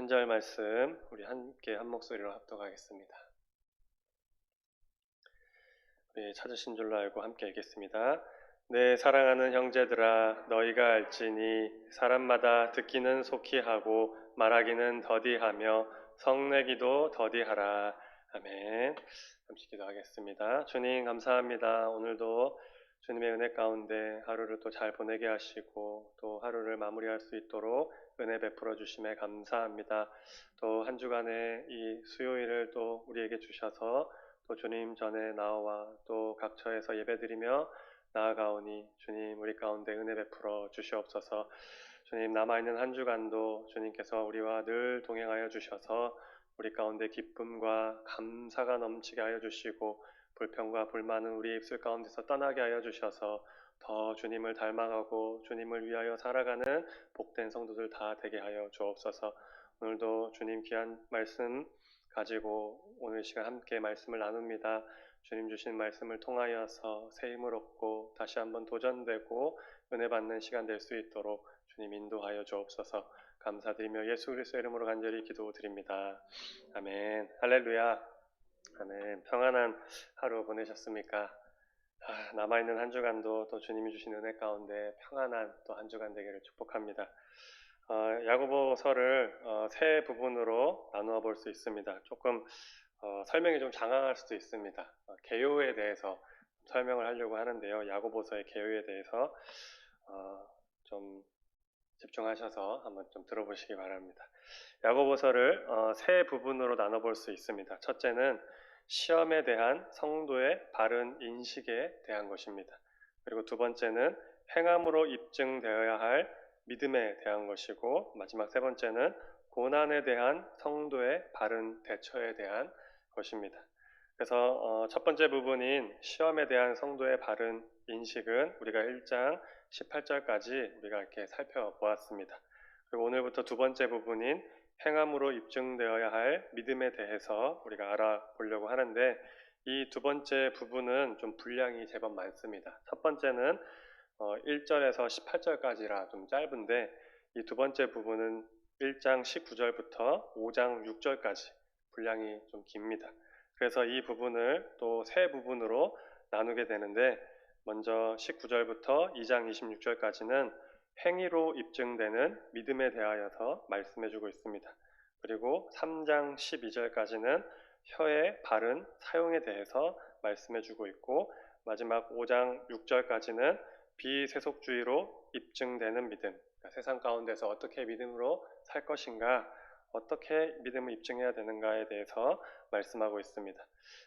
한 절 말씀 우리 함께 한 목소리로 합독하겠습니다. 우리 찾으신 줄로 알고 함께 읽겠습니다. 내 사랑하는 형제들아, 너희가 알지니 사람마다 듣기는 속히 하고 말하기는 더디하며 성내기도 더디하라. 아멘. 잠시 기도하겠습니다. 주님 감사합니다. 오늘도 주님의 은혜 가운데 하루를 또 잘 보내게 하시고 또 하루를 마무리할 수 있도록 은혜 베풀어 주심에 감사합니다. 또 한 주간의 이 수요일을 또 우리에게 주셔서 또 주님 전에 나와 또 각처에서 예배드리며 나아가오니 주님 우리 가운데 은혜 베풀어 주시옵소서. 주님 남아있는 한 주간도 주님께서 우리와 늘 동행하여 주셔서 우리 가운데 기쁨과 감사가 넘치게 하여 주시고 불평과 불만은 우리의 입술 가운데서 떠나게 하여 주셔서 더 주님을 닮아가고 주님을 위하여 살아가는 복된 성도들 다 되게 하여 주옵소서. 오늘도 주님 귀한 말씀 가지고 오늘 시간 함께 말씀을 나눕니다. 주님 주신 말씀을 통하여서 새 힘을 얻고 다시 한번 도전되고 은혜 받는 시간 될 수 있도록 주님 인도하여 주옵소서. 감사드리며 예수 그리스도의 이름으로 간절히 기도드립니다. 아멘. 할렐루야. 아멘. 평안한 하루 보내셨습니까? 남아있는 한 주간도 또 주님이 주신 은혜 가운데 평안한 또 한 주간 되기를 축복합니다. 야고보서를 세 부분으로 나누어 볼 수 있습니다. 조금 설명이 좀 장황할 수도 있습니다. 개요에 대해서 설명을 하려고 하는데요. 야고보서의 개요에 대해서 좀 집중하셔서 한번 좀 들어보시기 바랍니다. 야고보서를 세 부분으로 나눠볼 수 있습니다. 첫째는 시험에 대한 성도의 바른 인식에 대한 것입니다. 그리고 두 번째는 행함으로 입증되어야 할 믿음에 대한 것이고 마지막 세 번째는 고난에 대한 성도의 바른 대처에 대한 것입니다. 그래서 첫 번째 부분인 시험에 대한 성도의 바른 인식은 우리가 1장 18절까지 우리가 이렇게 살펴보았습니다. 그리고 오늘부터 두 번째 부분인 행함으로 입증되어야 할 믿음에 대해서 우리가 알아보려고 하는데 이 두 번째 부분은 좀 분량이 제법 많습니다. 첫 번째는 1절에서 18절까지라 좀 짧은데 이 두 번째 부분은 1장 19절부터 5장 6절까지 분량이 좀 깁니다. 그래서 이 부분을 또 세 부분으로 나누게 되는데 먼저 19절부터 2장 26절까지는 행위로 입증되는 믿음에 대하여서 말씀해주고 있습니다. 그리고 3장 12절까지는 혀의 바른 사용에 대해서 말씀해주고 있고 마지막 5장 6절까지는 비세속주의로 입증되는 믿음, 그러니까 세상 가운데서 어떻게 믿음으로 살 것인가, 어떻게 믿음을 입증해야 되는가에 대해서 말씀하고 있습니다.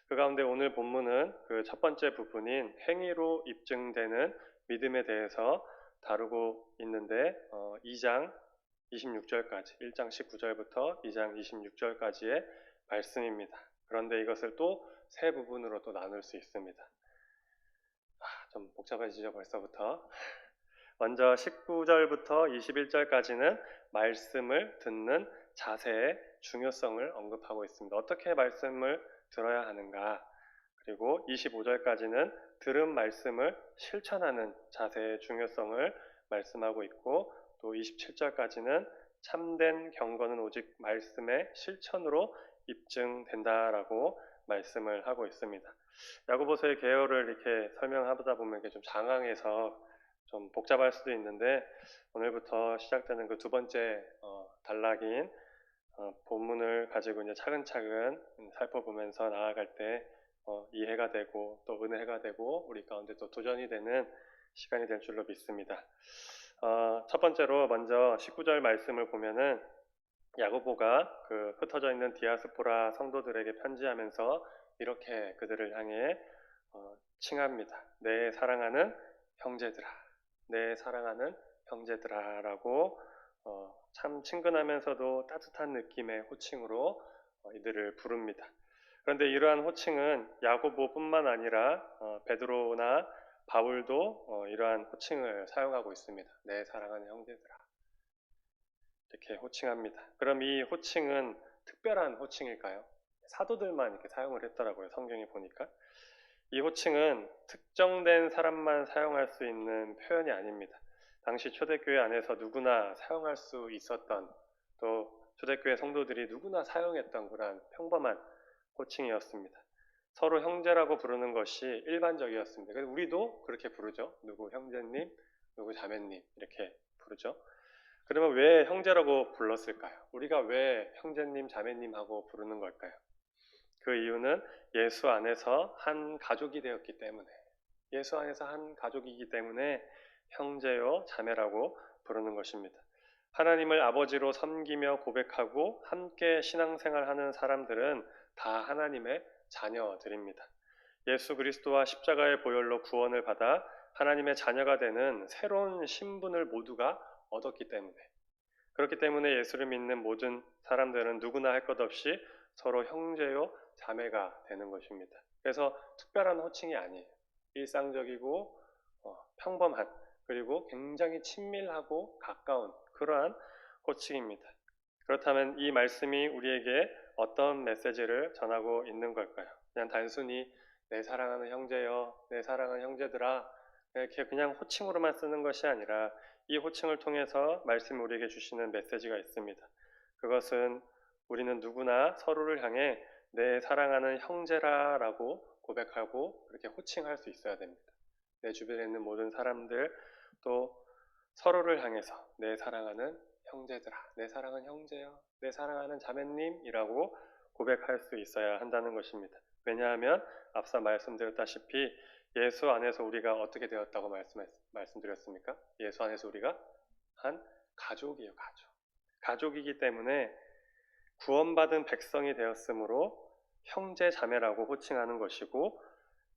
그 가운데 오늘 본문은 그 첫 번째 부분인 행위로 입증되는 믿음에 대해서 다루고 있는데 2장 26절까지, 1장 19절부터 2장 26절까지의 말씀입니다. 그런데 이것을 또 세 부분으로 또 나눌 수 있습니다. 좀 복잡해지죠 벌써부터. 먼저 19절부터 21절까지는 말씀을 듣는 자세의 중요성을 언급하고 있습니다. 어떻게 말씀을 들어야 하는가. 그리고 25절까지는 들은 말씀을 실천하는 자세의 중요성을 말씀하고 있고 또 27절까지는 참된 경건은 오직 말씀의 실천으로 입증된다라고 말씀을 하고 있습니다. 야고보서의 개요를 이렇게 설명하다 보면 이게 좀 장황해서 좀 복잡할 수도 있는데 오늘부터 시작되는 그 두 번째 단락인 본문을 가지고 이제 차근차근 살펴보면서 나아갈 때 이해가 되고 또 은혜가 되고 우리 가운데 또 도전이 되는 시간이 될 줄로 믿습니다. 첫 번째로 먼저 19절 말씀을 보면은 야고보가 그 흩어져 있는 디아스포라 성도들에게 편지하면서 이렇게 그들을 향해 칭합니다. 내 사랑하는 형제들아, 내 사랑하는 형제들아 라고 참 친근하면서도 따뜻한 느낌의 호칭으로 이들을 부릅니다. 그런데 이러한 호칭은 야고보뿐만 아니라 베드로나 바울도 이러한 호칭을 사용하고 있습니다. 내 사랑하는 형제들아 이렇게 호칭합니다. 그럼 이 호칭은 특별한 호칭일까요? 사도들만 이렇게 사용을 했더라고요. 성경에 보니까. 이 호칭은 특정된 사람만 사용할 수 있는 표현이 아닙니다. 당시 초대교회 안에서 누구나 사용할 수 있었던 또 초대교회 성도들이 누구나 사용했던 그러한 평범한 호칭이었습니다. 서로 형제라고 부르는 것이 일반적이었습니다. 그래서 우리도 그렇게 부르죠. 누구 형제님, 누구 자매님 이렇게 부르죠. 그러면 왜 형제라고 불렀을까요? 우리가 왜 형제님, 자매님 하고 부르는 걸까요? 그 이유는 예수 안에서 한 가족이 되었기 때문에, 예수 안에서 한 가족이기 때문에 형제요 자매라고 부르는 것입니다. 하나님을 아버지로 섬기며 고백하고 함께 신앙생활하는 사람들은 다 하나님의 자녀들입니다. 예수 그리스도와 십자가의 보혈로 구원을 받아 하나님의 자녀가 되는 새로운 신분을 모두가 얻었기 때문에, 그렇기 때문에 예수를 믿는 모든 사람들은 누구나 할 것 없이 서로 형제요 자매가 되는 것입니다. 그래서 특별한 호칭이 아니에요. 일상적이고 평범한, 그리고 굉장히 친밀하고 가까운 그러한 호칭입니다. 그렇다면 이 말씀이 우리에게 어떤 메시지를 전하고 있는 걸까요? 그냥 단순히 내 사랑하는 형제여, 내 사랑하는 형제들아, 이렇게 그냥 호칭으로만 쓰는 것이 아니라 이 호칭을 통해서 말씀이 우리에게 주시는 메시지가 있습니다. 그것은 우리는 누구나 서로를 향해 내 사랑하는 형제라라고 고백하고 그렇게 호칭할 수 있어야 됩니다. 내 주변에 있는 모든 사람들, 또 서로를 향해서 내 사랑하는 형제들아, 내 사랑하는 형제여, 내 사랑하는 자매님이라고 고백할 수 있어야 한다는 것입니다. 왜냐하면 앞서 말씀드렸다시피 예수 안에서 우리가 어떻게 되었다고 말씀드렸습니까? 예수 안에서 우리가 한 가족이에요, 가족. 가족이기 때문에 구원받은 백성이 되었으므로 형제 자매라고 호칭하는 것이고,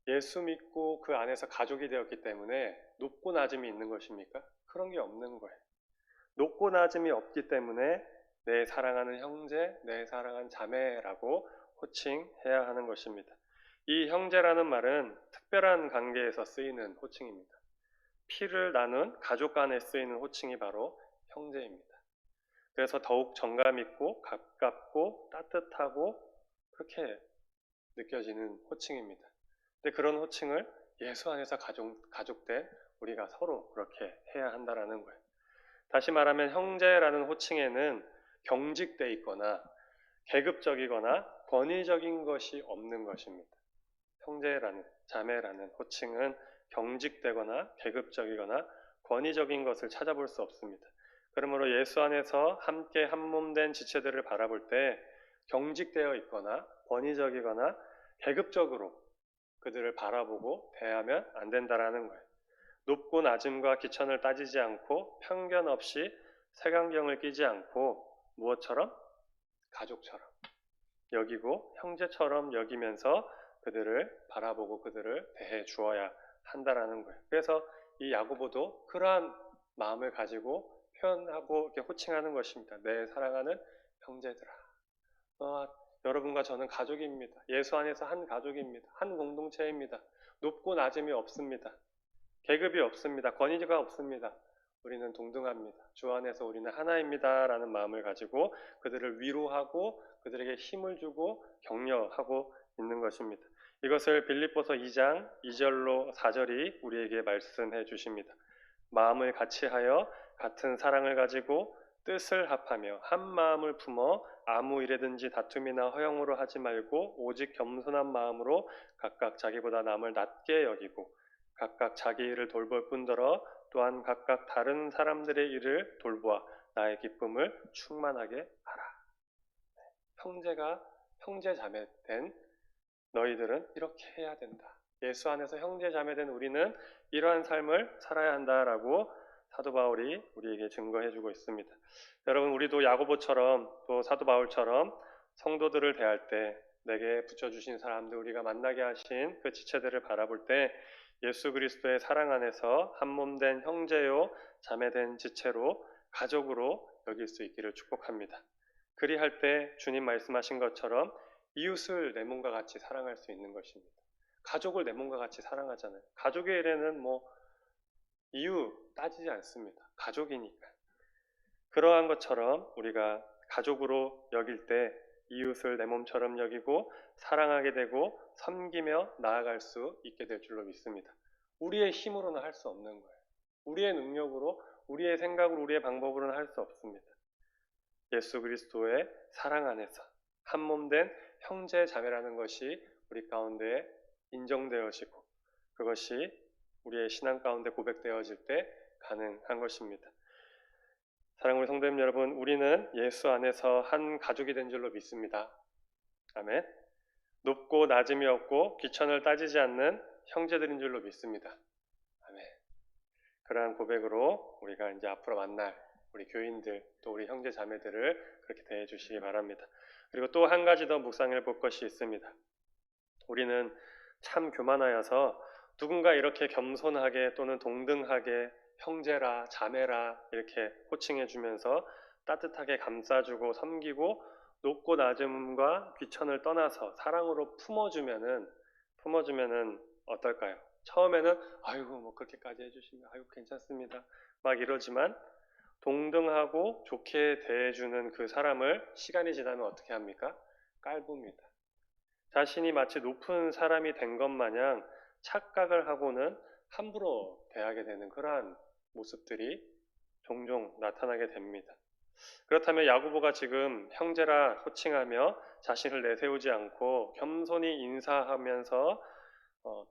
예수 믿고 그 안에서 가족이 되었기 때문에 높고 낮음이 있는 것입니까? 그런 게 없는 거예요. 높고 낮음이 없기 때문에 내 사랑하는 형제, 내 사랑하는 자매라고 호칭해야 하는 것입니다. 이 형제라는 말은 특별한 관계에서 쓰이는 호칭입니다. 피를 나눈 가족 간에 쓰이는 호칭이 바로 형제입니다. 그래서 더욱 정감 있고 가깝고 따뜻하고 그렇게 느껴지는 호칭입니다. 근데 그런 호칭을 예수 안에서 가족된 우리가 서로 그렇게 해야 한다라는 거예요. 다시 말하면 형제라는 호칭에는 경직돼 있거나 계급적이거나 권위적인 것이 없는 것입니다. 형제라는, 자매라는 호칭은 경직되거나 계급적이거나 권위적인 것을 찾아볼 수 없습니다. 그러므로 예수 안에서 함께 한 몸 된 지체들을 바라볼 때 경직되어 있거나 권위적이거나 계급적으로 그들을 바라보고 대하면 안 된다라는 거예요. 높고 낮음과 기천을 따지지 않고 편견 없이 색안경을 끼지 않고 무엇처럼? 가족처럼 여기고 형제처럼 여기면서 그들을 바라보고 그들을 대해 주어야 한다라는 거예요. 그래서 이 야고보도 그러한 마음을 가지고 표현하고 이렇게 호칭하는 것입니다. 내 사랑하는 형제들아, 여러분과 저는 가족입니다. 예수 안에서 한 가족입니다. 한 공동체입니다. 높고 낮음이 없습니다. 계급이 없습니다. 권위가 없습니다. 우리는 동등합니다. 주 안에서 우리는 하나입니다. 라는 마음을 가지고 그들을 위로하고 그들에게 힘을 주고 격려하고 있는 것입니다. 이것을 빌립보서 2장 2절로 4절이 우리에게 말씀해 주십니다. 마음을 같이하여 같은 사랑을 가지고 뜻을 합하며 한 마음을 품어 아무 일에든지 다툼이나 허영으로 하지 말고 오직 겸손한 마음으로 각각 자기보다 남을 낮게 여기고 각각 자기 일을 돌볼 뿐더러 또한 각각 다른 사람들의 일을 돌보아 나의 기쁨을 충만하게 하라. 형제 자매 된 너희들은 이렇게 해야 된다. 예수 안에서 형제 자매 된 우리는 이러한 삶을 살아야 한다라고 사도 바울이 우리에게 증거해주고 있습니다. 여러분, 우리도 야고보처럼 또 사도 바울처럼 성도들을 대할 때 내게 붙여주신 사람들, 우리가 만나게 하신 그 지체들을 바라볼 때 예수 그리스도의 사랑 안에서 한 몸 된 형제요 자매된 지체로 가족으로 여길 수 있기를 축복합니다. 그리할 때 주님 말씀하신 것처럼 이웃을 내 몸과 같이 사랑할 수 있는 것입니다. 가족을 내 몸과 같이 사랑하잖아요. 가족의 일에는 이유 따지지 않습니다. 가족이니까. 그러한 것처럼 우리가 가족으로 여길 때 이웃을 내 몸처럼 여기고 사랑하게 되고 섬기며 나아갈 수 있게 될 줄로 믿습니다. 우리의 힘으로는 할 수 없는 거예요. 우리의 능력으로, 우리의 생각으로, 우리의 방법으로는 할 수 없습니다. 예수 그리스도의 사랑 안에서 한 몸 된 형제 자매라는 것이 우리 가운데 인정되어지고 그것이 우리의 신앙 가운데 고백되어질 때 가능한 것입니다. 사랑하는 성도님 여러분, 우리는 예수 안에서 한 가족이 된 줄로 믿습니다. 아멘. 높고 낮음이 없고 귀천을 따지지 않는 형제들인 줄로 믿습니다. 아멘. 그러한 고백으로 우리가 이제 앞으로 만날 우리 교인들 또 우리 형제 자매들을 그렇게 대해 주시기 바랍니다. 그리고 또 한 가지 더 묵상해 볼 것이 있습니다. 우리는 참 교만하여서 누군가 이렇게 겸손하게 또는 동등하게 형제라 자매라 이렇게 호칭해 주면서 따뜻하게 감싸주고 섬기고 높고 낮음과 귀천을 떠나서 사랑으로 품어주면은 어떨까요? 처음에는 아이고 뭐 그렇게까지 해주시면 아이고 괜찮습니다 막 이러지만 동등하고 좋게 대해주는 그 사람을 시간이 지나면 어떻게 합니까? 깔봅니다. 자신이 마치 높은 사람이 된 것 마냥 착각을 하고는 함부로 대하게 되는 그러한 모습들이 종종 나타나게 됩니다. 그렇다면 야고보가 지금 형제라 호칭하며 자신을 내세우지 않고 겸손히 인사하면서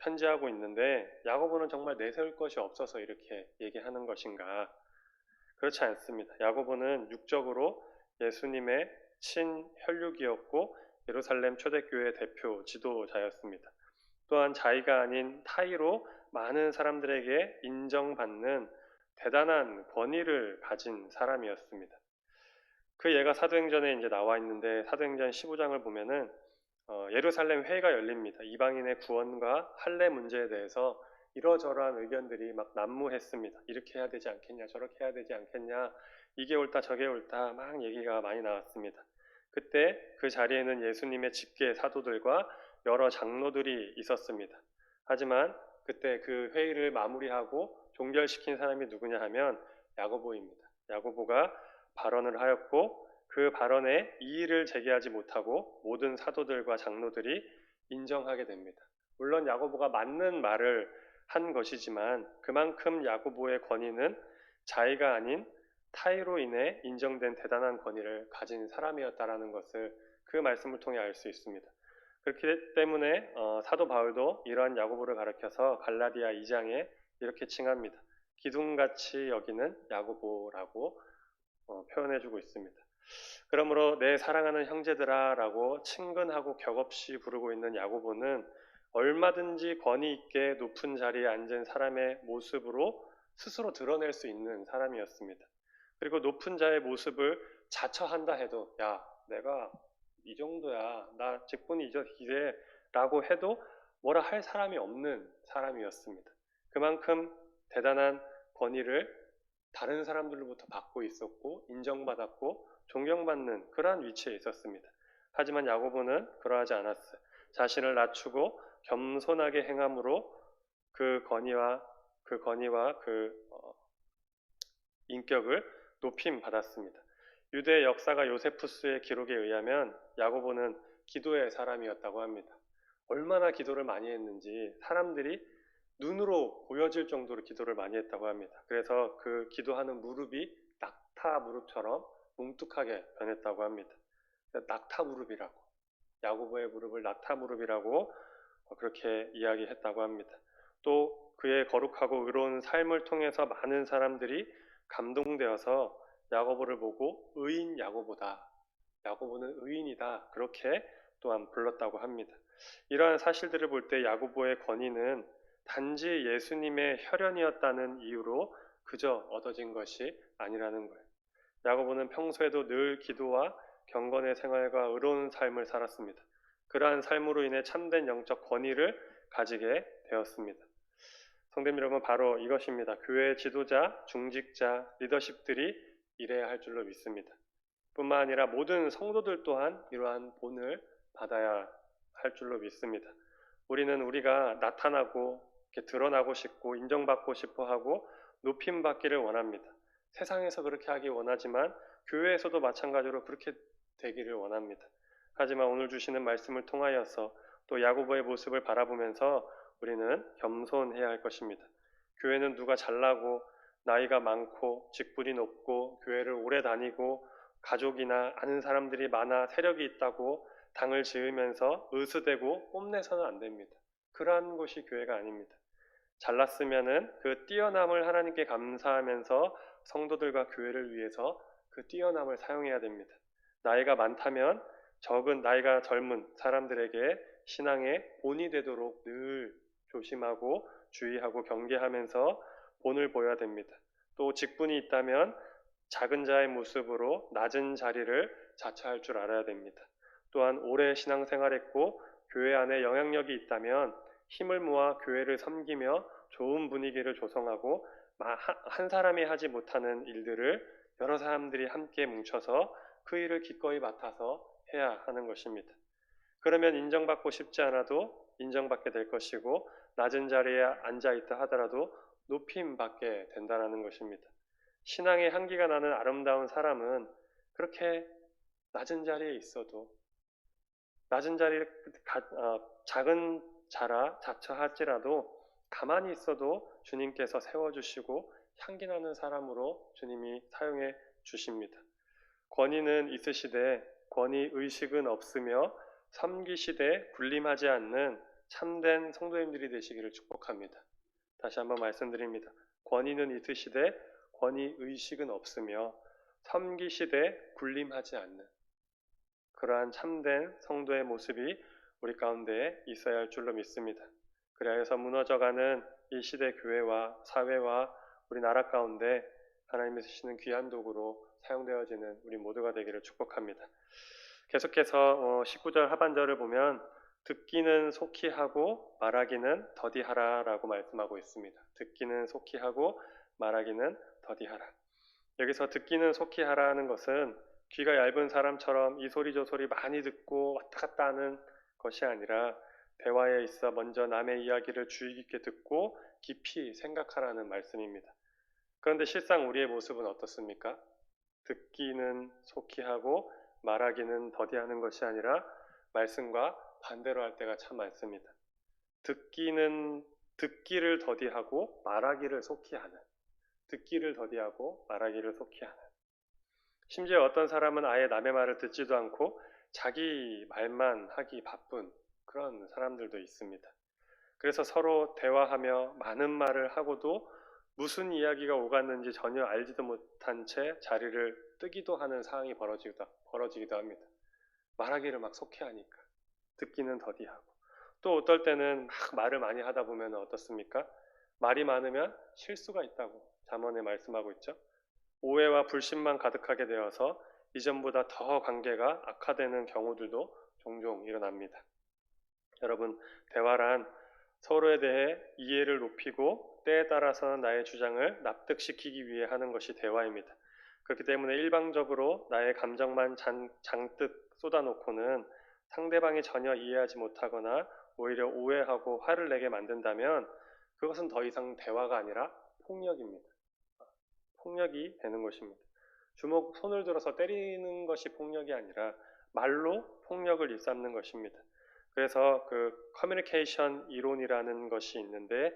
편지하고 있는데 야고보는 정말 내세울 것이 없어서 이렇게 얘기하는 것인가? 그렇지 않습니다. 야고보는 육적으로 예수님의 친혈육이었고 예루살렘 초대교회 대표 지도자였습니다. 또한 자기가 아닌 타의로 많은 사람들에게 인정받는 대단한 권위를 가진 사람이었습니다. 그 예가 사도행전에 이제 나와 있는데 사도행전 15장을 보면은 예루살렘 회의가 열립니다. 이방인의 구원과 할례 문제에 대해서 이러저러한 의견들이 막 난무했습니다. 이렇게 해야 되지 않겠냐, 저렇게 해야 되지 않겠냐, 이게 옳다, 저게 옳다, 막 얘기가 많이 나왔습니다. 그때 그 자리에는 예수님의 직계 사도들과 여러 장로들이 있었습니다. 하지만 그때 그 회의를 마무리하고 종결시킨 사람이 누구냐 하면 야고보입니다. 야고보가 발언을 하였고 그 발언에 이의를 제기하지 못하고 모든 사도들과 장로들이 인정하게 됩니다. 물론 야고보가 맞는 말을 한 것이지만 그만큼 야고보의 권위는 자의가 아닌 타의로 인해 인정된 대단한 권위를 가진 사람이었다라는 것을 그 말씀을 통해 알 수 있습니다. 그렇기 때문에 사도 바울도 이러한 야고보를 가리켜서 갈라디아 2장에 이렇게 칭합니다. 기둥같이 여기는 야고보라고 표현해주고 있습니다. 그러므로 내 사랑하는 형제들아 라고 친근하고 격없이 부르고 있는 야고보는 얼마든지 권위 있게 높은 자리에 앉은 사람의 모습으로 스스로 드러낼 수 있는 사람이었습니다. 그리고 높은 자의 모습을 자처한다 해도 야 내가 이 정도야 나 직분이 이래 라고 해도 뭐라 할 사람이 없는 사람이었습니다. 그만큼 대단한 권위를 다른 사람들로부터 받고 있었고 인정받았고 존경받는 그러한 위치에 있었습니다. 하지만 야고보는 그러하지 않았어요. 자신을 낮추고 겸손하게 행함으로 그 권위와 인격을 높임 받았습니다. 유대 역사가 요세푸스의 기록에 의하면 야고보는 기도의 사람이었다고 합니다. 얼마나 기도를 많이 했는지 사람들이 눈으로 보여질 정도로 기도를 많이 했다고 합니다. 그래서 그 기도하는 무릎이 낙타 무릎처럼 뭉툭하게 변했다고 합니다. 낙타 무릎이라고, 야고보의 무릎을 낙타 무릎이라고 그렇게 이야기했다고 합니다. 또 그의 거룩하고 의로운 삶을 통해서 많은 사람들이 감동되어서 야고보를 보고 의인 야고보다, 야고보는 의인이다 그렇게 또한 불렀다고 합니다. 이러한 사실들을 볼 때 야고보의 권위는 단지 예수님의 혈연이었다는 이유로 그저 얻어진 것이 아니라는 거예요. 야고보는 평소에도 늘 기도와 경건의 생활과 의로운 삶을 살았습니다. 그러한 삶으로 인해 참된 영적 권위를 가지게 되었습니다. 성도님 여러분, 바로 이것입니다. 교회의 지도자, 중직자, 리더십들이 이래야 할 줄로 믿습니다. 뿐만 아니라 모든 성도들 또한 이러한 본을 받아야 할 줄로 믿습니다. 우리는 우리가 나타나고 드러나고 싶고 인정받고 싶어 하고 높임 받기를 원합니다. 세상에서 그렇게 하기 원하지만 교회에서도 마찬가지로 그렇게 되기를 원합니다. 하지만 오늘 주시는 말씀을 통하여서 또 야고보의 모습을 바라보면서 우리는 겸손해야 할 것입니다. 교회는 누가 잘나고 나이가 많고 직분이 높고 교회를 오래 다니고 가족이나 아는 사람들이 많아 세력이 있다고 당을 지으면서 으스대고 뽐내서는 안 됩니다. 그러한 것이 교회가 아닙니다. 잘났으면은 그 뛰어남을 하나님께 감사하면서 성도들과 교회를 위해서 그 뛰어남을 사용해야 됩니다. 나이가 많다면 적은 나이가 젊은 사람들에게 신앙의 본이 되도록 늘 조심하고 주의하고 경계하면서 본을 보여야 됩니다. 또 직분이 있다면 작은 자의 모습으로 낮은 자리를 자처할 줄 알아야 됩니다. 또한 오래 신앙생활했고 교회 안에 영향력이 있다면 힘을 모아 교회를 섬기며 좋은 분위기를 조성하고 한 사람이 하지 못하는 일들을 여러 사람들이 함께 뭉쳐서 그 일을 기꺼이 맡아서 해야 하는 것입니다. 그러면 인정받고 싶지 않아도 인정받게 될 것이고 낮은 자리에 앉아 있다 하더라도 높임 받게 된다는 것입니다. 신앙의 향기가 나는 아름다운 사람은 그렇게 낮은 자리에 있어도 낮은 자리에 작은 자라 자처할지라도 가만히 있어도 주님께서 세워주시고 향기나는 사람으로 주님이 사용해 주십니다. 권위는 있으시되 권위 의식은 없으며 섬기시되 군림하지 않는 참된 성도님들이 되시기를 축복합니다. 다시 한번 말씀드립니다. 권위는 있으시되 권위 의식은 없으며 섬기시되 군림하지 않는 그러한 참된 성도의 모습이 우리 가운데에 있어야 할 줄로 믿습니다. 그리하여서 무너져가는 이 시대 교회와 사회와 우리 나라 가운데 하나님이 쓰시는 귀한 도구로 사용되어지는 우리 모두가 되기를 축복합니다. 계속해서 19절 하반절을 보면 듣기는 속히 하고 말하기는 더디하라 라고 말씀하고 있습니다. 듣기는 속히 하고 말하기는 더디하라. 여기서 듣기는 속히 하라는 것은 귀가 얇은 사람처럼 이 소리 저 소리 많이 듣고 왔다 갔다 하는 것이 아니라 대화에 있어 먼저 남의 이야기를 주의 깊게 듣고 깊이 생각하라는 말씀입니다. 그런데 실상 우리의 모습은 어떻습니까? 듣기는 속히 하고 말하기는 더디하는 것이 아니라 말씀과 반대로 할 때가 참 많습니다. 듣기를 더디하고 말하기를 속히 하는, 듣기를 더디하고 말하기를 속히 하는. 심지어 어떤 사람은 아예 남의 말을 듣지도 않고 자기 말만 하기 바쁜 그런 사람들도 있습니다. 그래서 서로 대화하며 많은 말을 하고도 무슨 이야기가 오갔는지 전혀 알지도 못한 채 자리를 뜨기도 하는 상황이 벌어지기도 합니다. 말하기를 막 속히 하니까 듣기는 더디하고 또 어떨 때는 막 말을 많이 하다 보면 어떻습니까? 말이 많으면 실수가 있다고 잠언에 말씀하고 있죠. 오해와 불신만 가득하게 되어서 이전보다 더 관계가 악화되는 경우들도 종종 일어납니다. 여러분, 대화란 서로에 대해 이해를 높이고 때에 따라서는 나의 주장을 납득시키기 위해 하는 것이 대화입니다. 그렇기 때문에 일방적으로 나의 감정만 장뜩 쏟아놓고는 상대방이 전혀 이해하지 못하거나 오히려 오해하고 화를 내게 만든다면 그것은 더 이상 대화가 아니라 폭력입니다. 폭력이 되는 것입니다. 손을 들어서 때리는 것이 폭력이 아니라 말로 폭력을 일삼는 것입니다. 그래서 그 커뮤니케이션 이론이라는 것이 있는데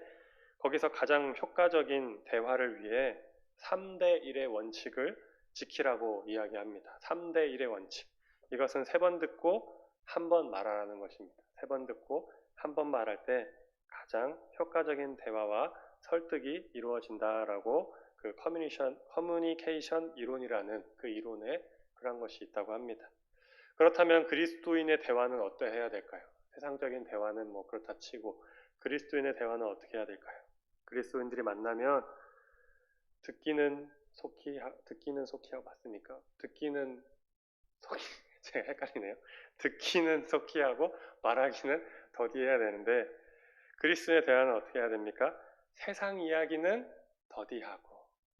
거기서 가장 효과적인 대화를 위해 3대 1의 원칙을 지키라고 이야기합니다. 3대 1의 원칙. 이것은 3번 듣고 한 번 말하라는 것입니다. 3번 듣고 한 번 말할 때 가장 효과적인 대화와 설득이 이루어진다라고 그 커뮤니케이션 이론이라는 그 이론에 그런 것이 있다고 합니다. 그렇다면 그리스도인의 대화는 어떠해야 될까요? 세상적인 대화는 뭐 그렇다 치고 그리스도인의 대화는 어떻게 해야 될까요? 그리스도인들이 만나면 듣기는 속히 하고 맞습니까? 제가 헷갈리네요. 듣기는 속히 하고 말하기는 더디해야 되는데 그리스도인의 대화는 어떻게 해야 됩니까? 세상 이야기는 더디하고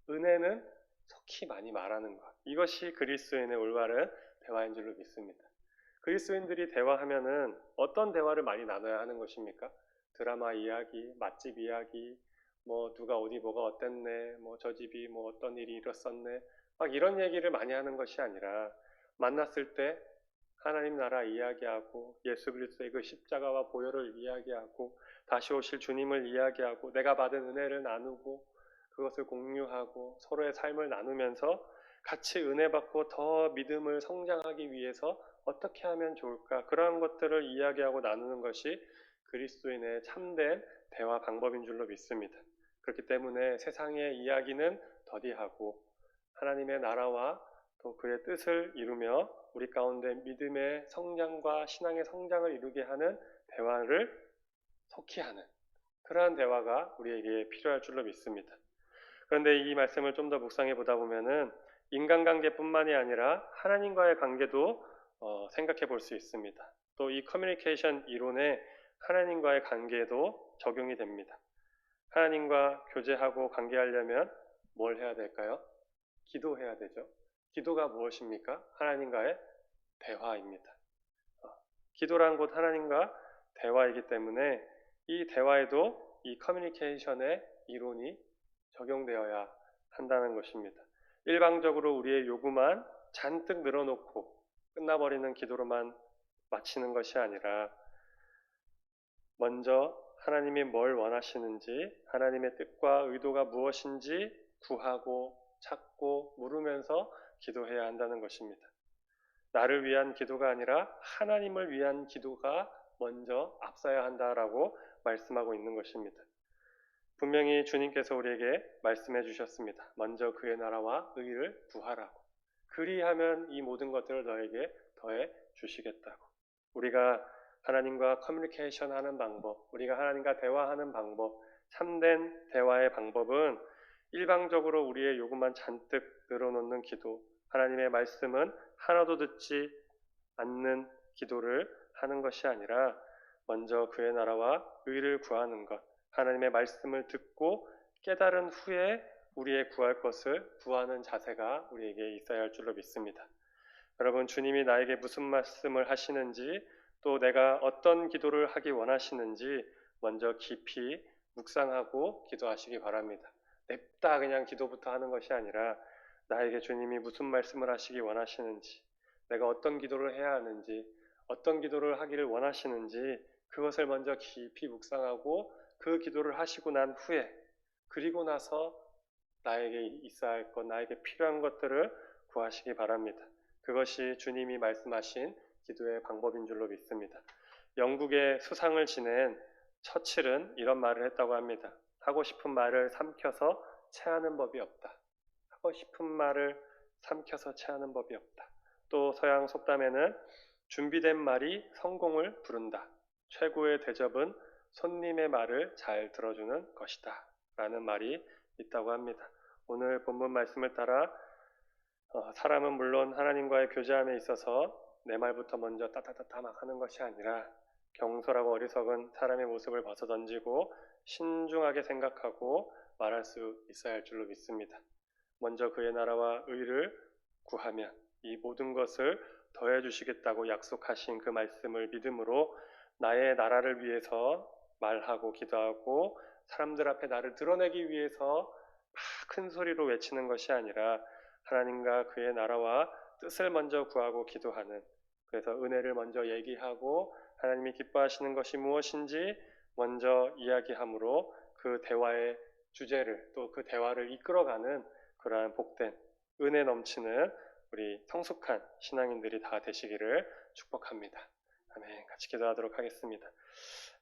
은혜는 속히 많이 말하는 것. 이것이 그리스도인의 올바른 대화인 줄로 믿습니다. 그리스도인들이 대화하면은 어떤 대화를 많이 나눠야 하는 것입니까? 드라마 이야기, 맛집 이야기, 뭐 누가 어디 뭐가 어땠네, 뭐 저 집이 뭐 어떤 일이 일었었네, 막 이런 얘기를 많이 하는 것이 아니라 만났을 때 하나님 나라 이야기하고 예수 그리스도의 그 십자가와 보혈을 이야기하고 다시 오실 주님을 이야기하고 내가 받은 은혜를 나누고 그것을 공유하고 서로의 삶을 나누면서 같이 은혜 받고 더 믿음을 성장하기 위해서 어떻게 하면 좋을까? 그러한 것들을 이야기하고 나누는 것이 그리스도인의 참된 대화 방법인 줄로 믿습니다. 그렇기 때문에 세상의 이야기는 더디하고 하나님의 나라와 또 그의 뜻을 이루며 우리 가운데 믿음의 성장과 신앙의 성장을 이루게 하는 대화를 속히 하는 그러한 대화가 우리에게 필요할 줄로 믿습니다. 그런데 이 말씀을 좀 더 묵상해 보다 보면은 인간관계뿐만이 아니라 하나님과의 관계도 생각해 볼 수 있습니다. 또 이 커뮤니케이션 이론에 하나님과의 관계도 적용이 됩니다. 하나님과 교제하고 관계하려면 뭘 해야 될까요? 기도해야 되죠. 기도가 무엇입니까? 하나님과의 대화입니다. 기도란 곧 하나님과 대화이기 때문에 이 대화에도 이 커뮤니케이션의 이론이 적용되어야 한다는 것입니다. 일방적으로 우리의 요구만 잔뜩 늘어놓고 끝나버리는 기도로만 마치는 것이 아니라 먼저 하나님이 뭘 원하시는지 하나님의 뜻과 의도가 무엇인지 구하고 찾고 물으면서 기도해야 한다는 것입니다. 나를 위한 기도가 아니라 하나님을 위한 기도가 먼저 앞서야 한다라고 말씀하고 있는 것입니다. 분명히 주님께서 우리에게 말씀해 주셨습니다. 먼저 그의 나라와 의를 구하라고. 그리하면 이 모든 것들을 너에게 더해 주시겠다고. 우리가 하나님과 커뮤니케이션 하는 방법, 우리가 하나님과 대화하는 방법, 참된 대화의 방법은 일방적으로 우리의 요구만 잔뜩 늘어놓는 기도, 하나님의 말씀은 하나도 듣지 않는 기도를 하는 것이 아니라 먼저 그의 나라와 의를 구하는 것, 하나님의 말씀을 듣고 깨달은 후에 우리의 구할 것을 구하는 자세가 우리에게 있어야 할 줄로 믿습니다. 여러분, 주님이 나에게 무슨 말씀을 하시는지 또 내가 어떤 기도를 하기 원하시는지 먼저 깊이 묵상하고 기도하시기 바랍니다. 냅다 그냥 기도부터 하는 것이 아니라 나에게 주님이 무슨 말씀을 하시기 원하시는지, 내가 어떤 기도를 해야 하는지, 어떤 기도를 하기를 원하시는지 그것을 먼저 깊이 묵상하고 그 기도를 하시고 난 후에 그리고 나서 나에게 있어야 할 것, 나에게 필요한 것들을 구하시기 바랍니다. 그것이 주님이 말씀하신 기도의 방법인 줄로 믿습니다. 영국의 수상을 지낸 처칠은 이런 말을 했다고 합니다. 하고 싶은 말을 삼켜서 체하는 법이 없다. 하고 싶은 말을 삼켜서 체하는 법이 없다. 또 서양 속담에는 준비된 말이 성공을 부른다. 최고의 대접은 손님의 말을 잘 들어주는 것이다. 라는 말이 있다고 합니다. 오늘 본문 말씀을 따라 사람은 물론 하나님과의 교제함에 있어서 내 말부터 먼저 따따따따 막 하는 것이 아니라 경솔하고 어리석은 사람의 모습을 벗어던지고 신중하게 생각하고 말할 수 있어야 할 줄로 믿습니다. 먼저 그의 나라와 의를 구하면 이 모든 것을 더해 주시겠다고 약속하신 그 말씀을 믿음으로 나의 나라를 위해서 말하고 기도하고 사람들 앞에 나를 드러내기 위해서 막 큰 소리로 외치는 것이 아니라 하나님과 그의 나라와 뜻을 먼저 구하고 기도하는, 그래서 은혜를 먼저 얘기하고 하나님이 기뻐하시는 것이 무엇인지 먼저 이야기함으로 그 대화의 주제를 또 그 대화를 이끌어가는 그러한 복된 은혜 넘치는 우리 성숙한 신앙인들이 다 되시기를 축복합니다. 아멘. 같이 기도하도록 하겠습니다.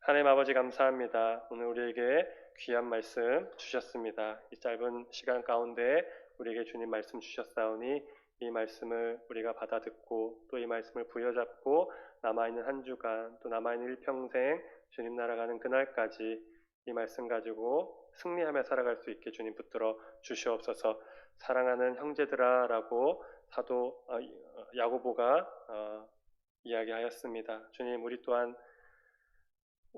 하나님 아버지 감사합니다. 오늘 우리에게 귀한 말씀 주셨습니다. 이 짧은 시간 가운데 우리에게 주님 말씀 주셨사오니 이 말씀을 우리가 받아 듣고 또 이 말씀을 부여잡고 남아있는 한 주간 또 남아있는 일평생 주님 날아가는 그날까지 이 말씀 가지고 승리하며 살아갈 수 있게 주님 붙들어 주시옵소서. 사랑하는 형제들아 라고 사도 야고보가 이야기하였습니다. 주님, 우리 또한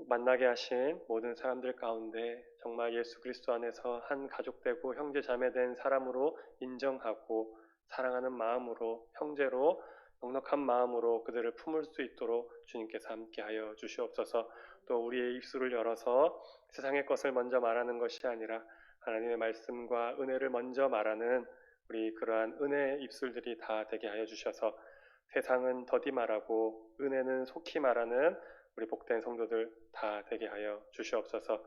만나게 하신 모든 사람들 가운데 정말 예수 그리스도 안에서 한 가족되고 형제 자매된 사람으로 인정하고 사랑하는 마음으로 형제로 넉넉한 마음으로 그들을 품을 수 있도록 주님께서 함께하여 주시옵소서. 또 우리의 입술을 열어서 세상의 것을 먼저 말하는 것이 아니라 하나님의 말씀과 은혜를 먼저 말하는 우리 그러한 은혜의 입술들이 다 되게 하여 주셔서 세상은 더디 말하고 은혜는 속히 말하는 우리 복된 성도들 다 되게 하여 주시옵소서.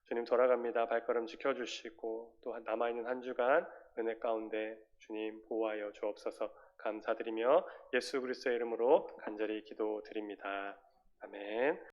주님 돌아갑니다. 발걸음 지켜주시고 또 남아있는 한 주간 은혜 가운데 주님 보호하여 주옵소서. 감사드리며 예수 그리스도의 이름으로 간절히 기도드립니다. 아멘.